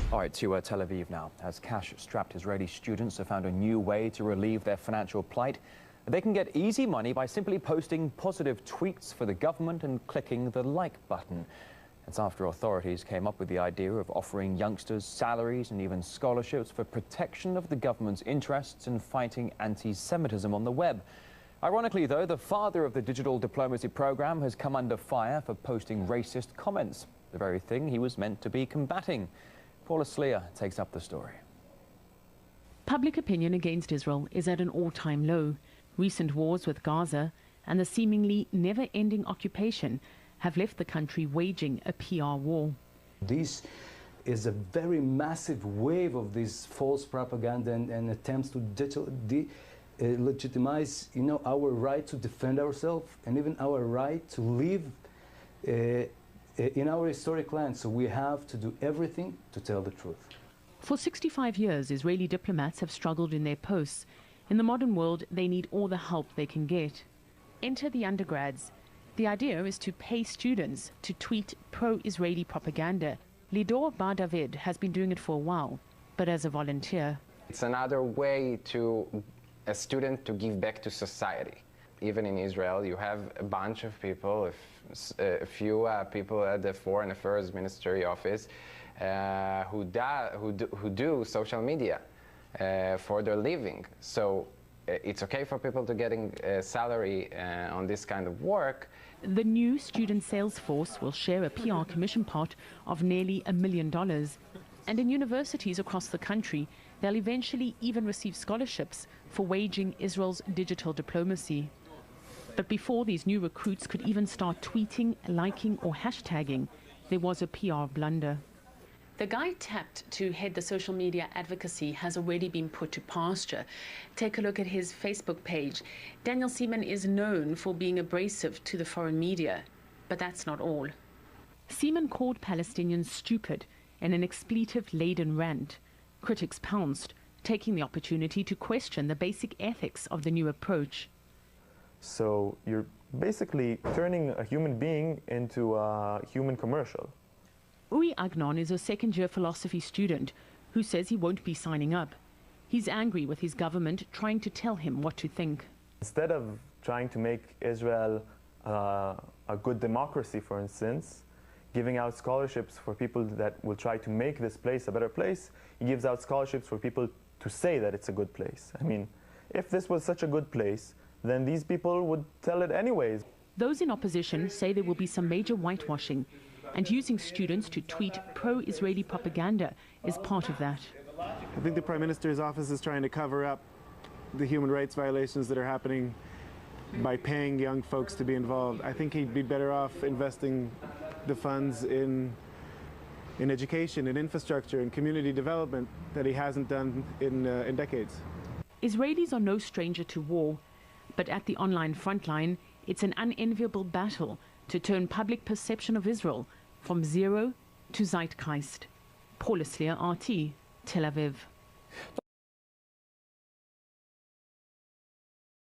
All right, to Tel Aviv now, as cash-strapped Israeli students have found a new way to relieve their financial plight. They can get easy money by simply posting positive tweets for the government and clicking the like button. It's after authorities came up with the idea of offering youngsters salaries and even scholarships for protection of the government's interests in fighting anti-Semitism on the web. Ironically, though, the father of the digital diplomacy program has come under fire for posting racist comments, the very thing he was meant to be combating. Paula Sleer takes up the story. Public opinion against Israel is at an all-time low. Recent wars with Gaza and the seemingly never-ending occupation have left the country waging a PR war. This is a very massive wave of this false propaganda and attempts to legitimize, our right to defend ourselves and even our right to live in our historic land. So we have to do everything to tell the truth. For 65 years, Israeli diplomats have struggled in their posts. In the modern world, they need all the help they can get. Enter the undergrads. The idea is to pay students to tweet pro-Israeli propaganda. Lidor Bar David has been doing it for a while, but as a volunteer. It's another way to a student to give back to society. Even in Israel, you have a bunch of people, a few people at the Foreign Affairs Ministry office who do social media for their living. So it's okay for people to getting a salary on this kind of work. The new student sales force will share a PR commission pot of nearly $1 million. And in universities across the country, they'll eventually even receive scholarships for waging Israel's digital diplomacy. But before these new recruits could even start tweeting, liking or hashtagging, there was a PR blunder. The guy tapped to head the social media advocacy has already been put to pasture. Take a look at his Facebook page. Daniel Seaman is known for being abrasive to the foreign media, but that's not all. Seaman called Palestinians stupid in an expletive-laden rant. Critics pounced, taking the opportunity to question the basic ethics of the new approach. So you're basically turning a human being into a human commercial. Uri Agnon is a second-year philosophy student who says he won't be signing up. He's angry with his government trying to tell him what to think. Instead of trying to make Israel a good democracy, for instance, giving out scholarships for people that will try to make this place a better place, he gives out scholarships for people to say that it's a good place. I mean, if this was such a good place, then these people would tell it anyways. Those in opposition say there will be some major whitewashing, and using students to tweet pro-Israeli propaganda is part of that. I think the Prime Minister's office is trying to cover up the human rights violations that are happening by paying young folks to be involved. I think he'd be better off investing the funds in education, in infrastructure, in community development that he hasn't done in decades. Israelis are no stranger to war, but at the online frontline, it's an unenviable battle to turn public perception of Israel from zero to zeitgeist. Paula Sleer, RT, Tel Aviv.